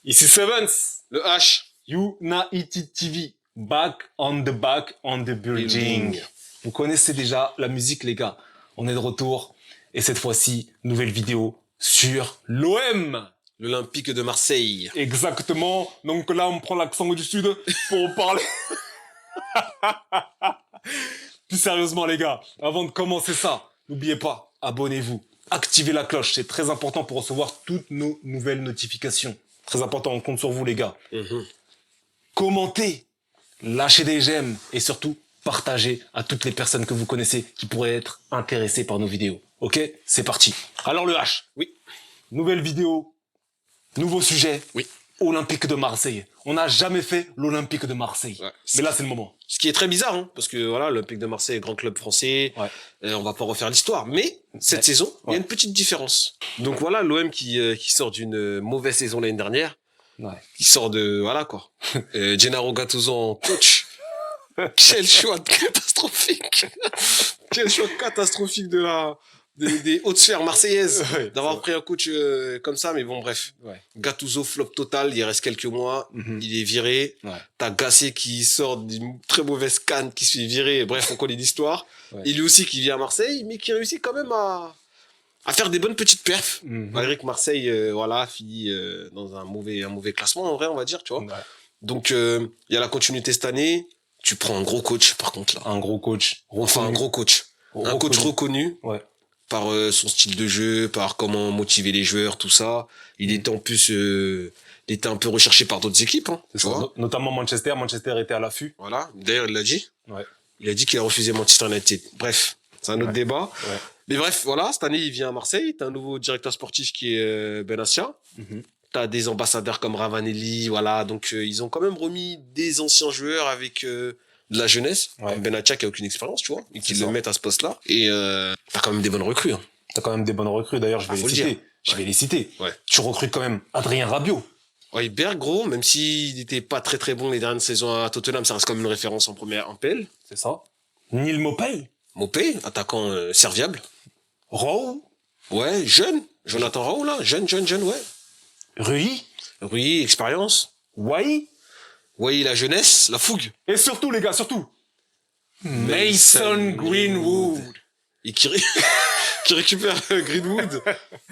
Ici Sevens, Le H. United TV, back on the building. Vous connaissez déjà la musique, les gars. On est de retour. Et cette fois-ci, nouvelle vidéo sur l'OM. L'Olympique de Marseille. Exactement. Donc là, on prend l'accent du Sud pour parler. Plus sérieusement, les gars, avant de commencer ça, n'oubliez pas, abonnez-vous. Activez la cloche, c'est très important pour recevoir toutes nos nouvelles notifications. Très important, on compte sur vous, les gars. Commentez, lâchez des j'aime et surtout, partagez à toutes les personnes que vous connaissez qui pourraient être intéressées par nos vidéos. Ok? C'est parti. Alors le H. Oui. Nouvelle vidéo, nouveau sujet. Oui. Olympique de Marseille. On n'a jamais fait l'Olympique de Marseille. Ouais. Mais là, c'est le moment. Ce qui est très bizarre, hein, parce que voilà, l'Olympique de Marseille, grand club français, Ouais. On va pas refaire l'histoire. Mais cette saison, il y a une petite différence. Donc voilà, l'OM qui sort d'une mauvaise saison l'année dernière, qui sort de voilà quoi. Gennaro Gattuso en coach. Quel choix catastrophique. Quel choix catastrophique des hautes sphères marseillaises d'avoir pris un coach comme ça, mais bon bref. Gattuso flop total, il reste quelques mois, il est viré. T'as Gasset qui sort d'une très mauvaise canne, qui se fait virer, bref on connaît l'histoire. Et lui aussi qui vient à Marseille, mais qui réussit quand même à faire des bonnes petites perfs, malgré que Marseille finit dans un mauvais classement en vrai on va dire, tu vois. Donc il y a la continuité cette année. Tu prends un gros coach par contre là. Un gros coach. Enfin un gros coach. Un coach reconnu. Par son style de jeu, par comment motiver les joueurs, tout ça. Il était en plus, il était un peu recherché par d'autres équipes, hein, tu vois. Notamment Manchester. Manchester était à l'affût. Voilà. D'ailleurs, il l'a dit. Il a dit qu'il a refusé Manchester United. Bref, c'est un autre débat. Mais bref, voilà, cette année, il vient à Marseille. T'as un nouveau directeur sportif qui est Benassia. T'as des ambassadeurs comme Ravanelli, voilà. Donc, ils ont quand même remis des anciens joueurs avec de la jeunesse, comme Benatia qui a aucune expérience, tu vois, et qui le mettent à ce poste-là. Et t'as quand même des bonnes recrues. Hein. T'as quand même des bonnes recrues, d'ailleurs, je vais les citer. Je vais les citer. Tu recrutes quand même Adrien Rabiot. Berg, gros, même s'il n'était pas très très bon les dernières saisons à Tottenham, ça reste comme une référence en première en PL. C'est ça. Neil Maupay. Maupay, attaquant serviable. Raoult. Ouais, jeune. Jonathan Raoult, là. Jeune, ouais. Rui, expérience. Wai, la jeunesse, la fougue. Et surtout, les gars, surtout, Mason Greenwood. Et qui récupère Greenwood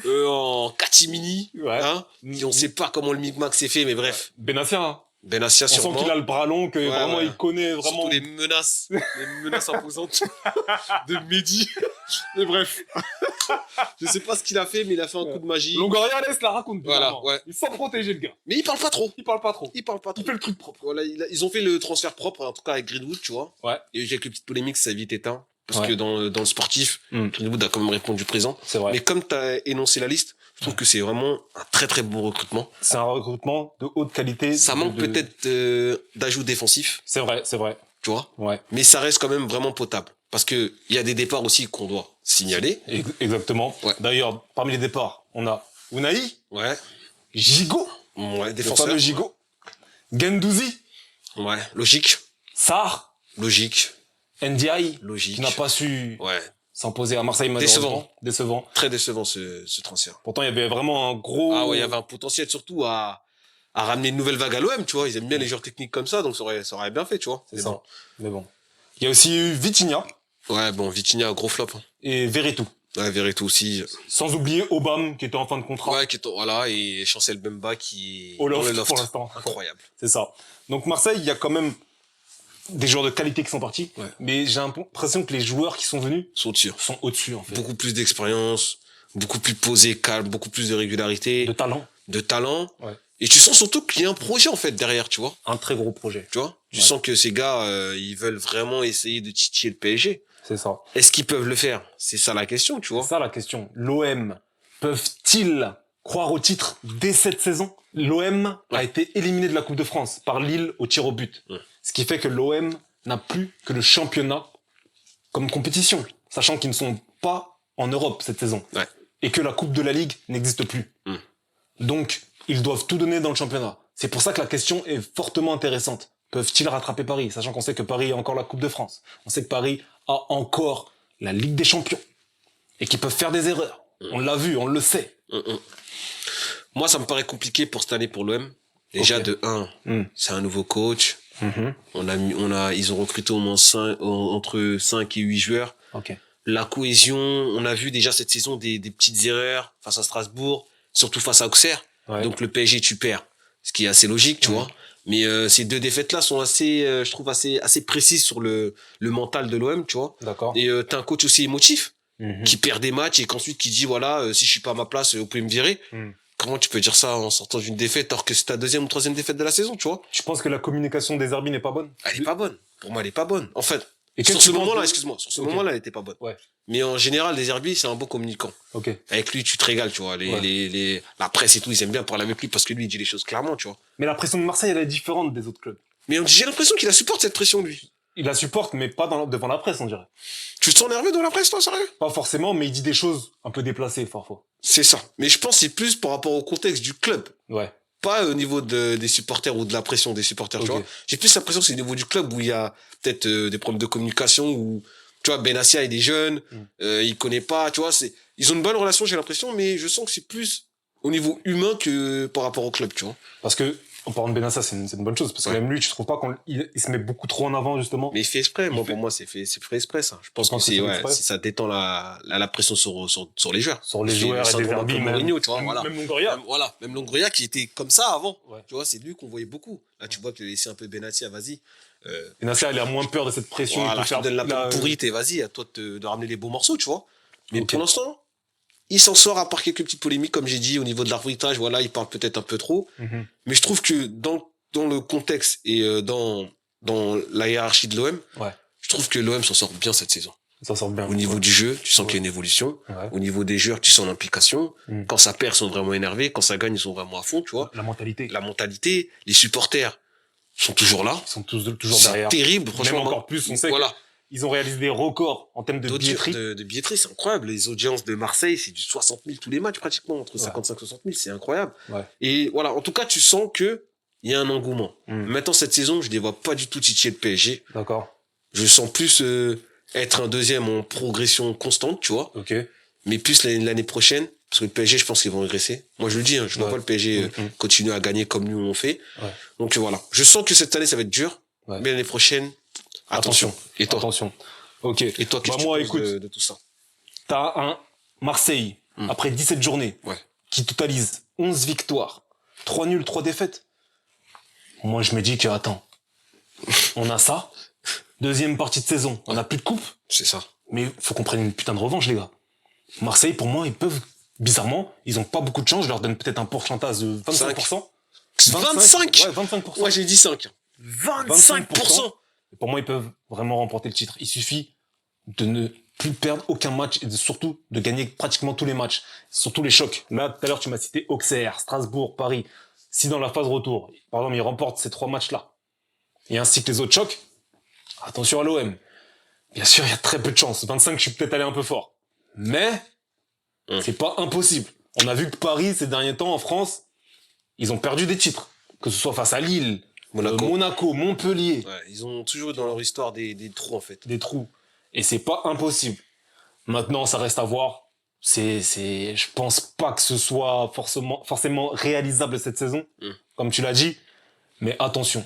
en catimini. Hein, et on sait pas comment le micmac s'est fait, mais bref. Benassia sûrement. On sent qu'il a le bras long, que vraiment il connaît vraiment. Surtout les menaces imposantes de Mehdi. Mais bref. Je sais pas ce qu'il a fait, mais il a fait un coup de magie. Longoria laisse la raconte. Voilà, Il s'en protéger le gars. Mais il parle pas trop. Il parle pas trop. Il fait le truc propre. Voilà, ils ont fait le transfert propre, en tout cas avec Greenwood, tu vois. Il y a eu quelques petites polémiques, ça a vite éteint. Parce que dans le sportif, Greenwood a quand même répondu présent. C'est vrai. Mais comme t'as énoncé la liste, je trouve que c'est vraiment un très très bon recrutement. C'est un recrutement de haute qualité. Ça manque peut-être d'ajout défensif. C'est vrai. Tu vois. Mais ça reste quand même vraiment potable. Parce que il y a des départs aussi qu'on doit signaler. Exactement. D'ailleurs, parmi les départs, on a Unai. Gigot. Défenseur. Le fameux Gigot. Gendouzi. Logique. Sarr. Logique. Ndiaye. Logique. Qui n'a pas su s'imposer à Marseille, malheureusement. Décevant. Très décevant ce transfert. Pourtant, il y avait vraiment un gros... Ah ouais, il y avait un potentiel surtout à ramener une nouvelle vague à l'OM, tu vois. Ils aiment bien les joueurs techniques comme ça, donc ça aurait bien fait, tu vois. C'est ça. Mais bon. Il y a aussi eu Vitinha. Vitinha, gros flop. Et Veretout. Veretout aussi. Sans oublier Obama, qui était en fin de contrat. Et Chancel Bemba qui est au loft pour l'instant. Incroyable. C'est ça. Donc Marseille, il y a quand même des joueurs de qualité qui sont partis, mais j'ai l'impression que les joueurs qui sont venus sont au-dessus en fait. Beaucoup plus d'expérience, beaucoup plus posé, calme, beaucoup plus de régularité, de talent. Et tu sens surtout qu'il y a un projet en fait derrière, tu vois. Un très gros projet. Tu vois. Tu sens que ces gars, ils veulent vraiment essayer de titiller le PSG. C'est ça. Est-ce qu'ils peuvent le faire? C'est ça la question, tu vois. C'est ça la question. L'OM peuvent-ils croire au titre dès cette saison? L'OM a été éliminé de la Coupe de France par Lille au tir au but. Ce qui fait que l'OM n'a plus que le championnat comme compétition, sachant qu'ils ne sont pas en Europe cette saison. Et que la Coupe de la Ligue n'existe plus. Donc, ils doivent tout donner dans le championnat. C'est pour ça que la question est fortement intéressante. Peuvent-ils rattraper Paris, sachant qu'on sait que Paris a encore la Coupe de France. On sait que Paris a encore la Ligue des Champions. Et qu'ils peuvent faire des erreurs. On l'a vu, on le sait. Moi, ça me paraît compliqué pour cette année pour l'OM. Déjà, de 1, c'est un nouveau coach. Ils ont recruté au moins entre 5 et 8 joueurs. La cohésion, on a vu déjà cette saison des petites erreurs face à Strasbourg, surtout face à Auxerre. Donc le PSG, tu perds. Ce qui est assez logique, tu vois. Mais ces 2 défaites-là sont assez, je trouve, assez précises sur le mental de l'OM, tu vois. Et t'as un coach aussi émotif qui perd des matchs et qu'ensuite qui dit, voilà, si je suis pas à ma place, vous pouvez me virer. Comment tu peux dire ça en sortant d'une défaite alors que c'est ta 2e ou 3e défaite de la saison, tu vois? Tu penses que la communication des Zerbi n'est pas bonne? Elle est pas bonne. Pour moi, elle est pas bonne. En fait, sur ce moment-là, excuse-moi, sur ce moment-là, elle était pas bonne. Mais en général, les Zerbi, c'est un bon communicant. Avec lui, tu te régales, tu vois. La presse et tout, ils aiment bien parler avec lui parce que lui, il dit les choses clairement, tu vois. Mais la pression de Marseille, elle est différente des autres clubs. Mais j'ai l'impression qu'il la supporte, cette pression, lui. Il la supporte, mais pas devant la presse, on dirait. Tu te sens nerveux devant la presse, toi, sérieux? Pas forcément, mais il dit des choses un peu déplacées, parfois. C'est ça. Mais je pense que c'est plus par rapport au contexte du club. Pas au niveau des supporters ou de la pression des supporters, tu vois. J'ai plus l'impression que c'est au niveau du club où il y a peut-être des problèmes de communication où, tu vois, Benassia est des jeunes, il connaît pas, tu vois, ils ont une bonne relation, j'ai l'impression, mais je sens que c'est plus au niveau humain que par rapport au club, tu vois. Parce que, en parlant de Benassia, c'est une bonne chose, parce que même lui, tu trouves pas qu'il se met beaucoup trop en avant, justement? Mais il fait exprès, pour moi, c'est fait exprès, ça. Je pense que si ça détend la pression sur les joueurs. Sur les joueurs et des Zerbi, Mourinho, tu vois, voilà. Même Longoria. Même Longoria qui était comme ça avant. Tu vois, c'est lui qu'on voyait beaucoup. Là, tu vois qu'il a laissé un peu Benassia, vas-y. Benassia, il a moins peur de cette pression. Voilà, je te donne la peau pourrite et vas-y, à toi de ramener les beaux morceaux, tu vois. Mais pour l'instant, il s'en sort à part quelques petites polémiques, comme j'ai dit, au niveau de l'arbitrage, voilà, il parle peut-être un peu trop. Mais je trouve que dans le contexte et dans la hiérarchie de l'OM, je trouve que l'OM s'en sort bien cette saison. Ça sort bien. Au niveau du jeu, tu sens qu'il y a une évolution. Au niveau des joueurs, tu sens l'implication. Quand ça perd, ils sont vraiment énervés. Quand ça gagne, ils sont vraiment à fond, tu vois. La mentalité. Les supporters sont toujours là. Ils sont toujours derrière. C'est terrible, franchement. Même encore plus, on sait qu'ils ont réalisé des records en termes de billetterie. De billetterie, c'est incroyable. Les audiences de Marseille, c'est du 60 000 tous les matchs, pratiquement, entre 55 et 60 000, c'est incroyable. Et voilà, en tout cas, tu sens que il y a un engouement. Maintenant, cette saison, je ne les vois pas du tout titiller le PSG. Je sens plus être un 2e en progression constante, tu vois. Mais plus l'année prochaine, parce que le PSG, je pense qu'ils vont régresser. Moi, je le dis, je vois pas le PSG continuer à gagner comme nous on fait. Donc voilà, je sens que cette année, ça va être dur. Mais l'année prochaine, attention. Et toi? Attention. Et toi, qu'est-ce que tu penses de tout ça? T'as un Marseille, après 17 journées, qui totalise 11 victoires, 3 nuls, 3 défaites. Moi, je me dis que, attends, on a ça. 2e partie de saison, on a plus de coupe. C'est ça. Mais faut qu'on prenne une putain de revanche, les gars. Marseille, pour moi, ils peuvent, bizarrement, ils ont pas beaucoup de chance. Je leur donne peut-être un pourcentage de 25%. 25? Ouais, 25%. Moi, j'ai dit 5. 25%. Pour moi, ils peuvent vraiment remporter le titre. Il suffit de ne plus perdre aucun match et surtout de gagner pratiquement tous les matchs. Surtout les chocs. Là, tout à l'heure, tu m'as cité Auxerre, Strasbourg, Paris. Si dans la phase retour, par exemple, ils remportent ces 3 matchs-là, et ainsi que les autres chocs, attention à l'OM. Bien sûr, il y a très peu de chance. 25, je suis peut-être allé un peu fort. Mais, c'est pas impossible. On a vu que Paris, ces derniers temps, en France, ils ont perdu des titres. Que ce soit face à Lille, Monaco, Montpellier. Ils ont toujours eu dans leur histoire des trous, en fait. Des trous. Et c'est pas impossible. Maintenant, ça reste à voir. Je pense pas que ce soit forcément réalisable cette saison, comme tu l'as dit. Mais attention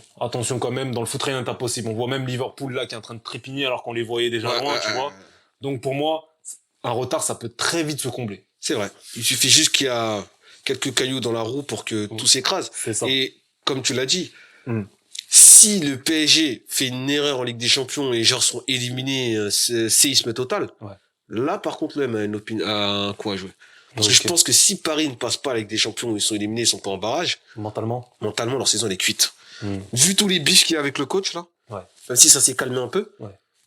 quand même, dans le foot, rien n'est impossible. On voit même Liverpool là qui est en train de trépigner alors qu'on les voyait déjà loin, tu vois. Donc pour moi, un retard, ça peut très vite se combler. C'est vrai. Il suffit juste qu'il y a quelques cailloux dans la roue pour que tout s'écrase. C'est ça. Et comme tu l'as dit, si le PSG fait une erreur en Ligue des Champions et les gens sont éliminés, séisme total. Là, par contre, l'OM a un coup à jouer. Parce que je pense que si Paris ne passe pas avec des champions où ils sont éliminés, ils sont pas en barrage. Mentalement, leur saison, elle est cuite. Vu tous les bifs qu'il y a avec le coach, là. Même si ça s'est calmé un peu.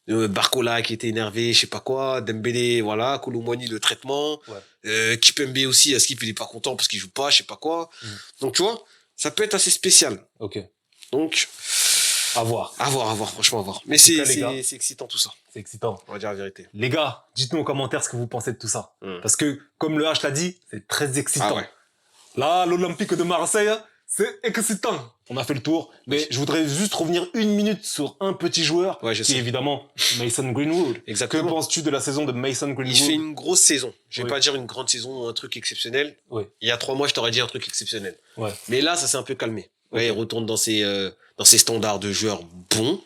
Barcola qui était énervé, je sais pas quoi. Dembélé, voilà. Koulibaly, le traitement. Kipembe aussi, Skip, il est pas content parce qu'il joue pas, je sais pas quoi. Donc, tu vois, ça peut être assez spécial. Donc, à voir, franchement, à voir. Mais c'est excitant tout ça. C'est excitant. On va dire la vérité. Les gars, dites-nous en commentaire ce que vous pensez de tout ça. Parce que, comme le H l'a dit, c'est très excitant. Là, l'Olympique de Marseille, C'est excitant. On a fait le tour, mais je voudrais juste revenir une minute sur un petit joueur, Ouais, je qui est sais. évidemment Mason Greenwood. Que Exactement. penses-tu de la saison de Mason Greenwood? Il fait une grosse saison. Je vais Oui. pas dire une grande saison ou un truc exceptionnel. Oui. Il y a 3 mois, je t'aurais dit un truc exceptionnel. Ouais. Mais là, ça s'est un peu calmé. Ouais, il retourne dans ses standards de joueur bons.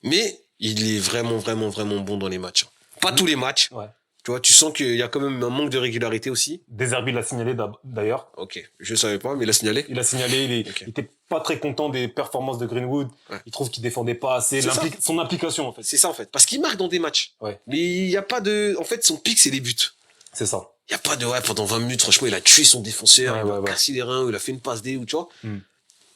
Mais il est vraiment, vraiment, vraiment bon dans les matchs. Pas tous les matchs. Ouais. Tu vois, tu sens qu'il y a quand même un manque de régularité aussi. Deserbi l'a signalé d'ailleurs. Ok, je savais pas, mais il a signalé. Il a signalé, il était pas très content des performances de Greenwood. Ouais. Il trouve qu'il défendait pas assez C'est ça. son implication en fait. C'est ça en fait. Parce qu'il marque dans des matchs. Ouais. Mais il y a pas de... En fait, son pic, c'est les buts. C'est ça. Il y a pas de... Ouais, pendant 20 minutes, franchement, il a tué son défenseur. Ouais, il a ouais. cassé les reins, il a fait une passe D, ou tu vois. Mm.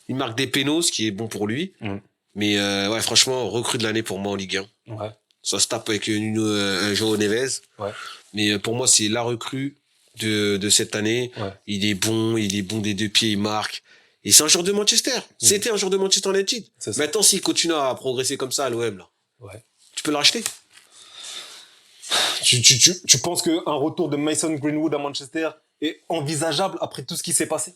Il marque des pénaux, ce qui est bon pour lui. Mm. Mais ouais, franchement, recrue de l'année pour moi en Ligue 1. Ouais. Ça se tape avec un João Neves. Ouais. Mais pour moi, c'est la recrue de cette année. Ouais. Il est bon des 2 pieds, il marque. Et c'est un joueur de Manchester. C'était un joueur de Manchester United. C'est ça. Maintenant, s'il continue à progresser comme ça à l'OM, là, Ouais. tu peux le racheter. Tu penses qu'un retour de Mason Greenwood à Manchester est envisageable après tout ce qui s'est passé?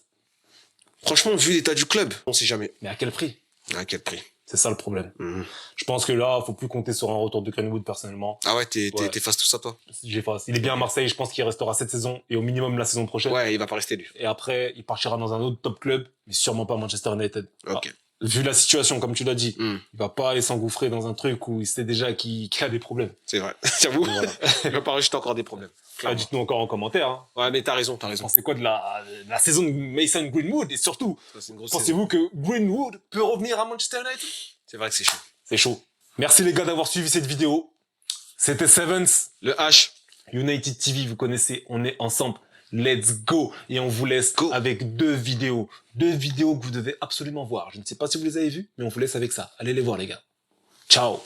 Franchement, vu l'état du club, on sait jamais. Mais à quel prix? À quel prix? C'est ça le problème. Mhm. Je pense que là, faut plus compter sur un retour de Greenwood personnellement. Ah ouais, t'es Ouais. face tout ça, toi? J'efface. Il est bien à Marseille, je pense qu'il restera cette saison et au minimum la saison prochaine. Ouais, il va pas rester, lui. Et après, il partira dans un autre top club, mais sûrement pas Manchester United. Ok. Vu la situation, comme tu l'as dit, Mm. il va pas aller s'engouffrer dans un truc où il sait déjà qu'il a des problèmes. C'est vrai. J'avoue. Voilà. Il va pas rajouter encore des problèmes. Clairement. Dites-nous encore en commentaire. Hein. Ouais, mais t'as raison. Pensez quoi de la saison de Mason Greenwood? Et surtout, Ça, c'est une grosse saison. pensez-vous que Greenwood peut revenir à Manchester United? C'est vrai que c'est chaud. C'est chaud. Merci les gars d'avoir suivi cette vidéo. C'était Sevens. Le H. United TV, vous connaissez, on est ensemble. Let's go. Et on vous laisse avec 2 vidéos. 2 vidéos que vous devez absolument voir. Je ne sais pas si vous les avez vues, mais on vous laisse avec ça. Allez les voir les gars. Ciao.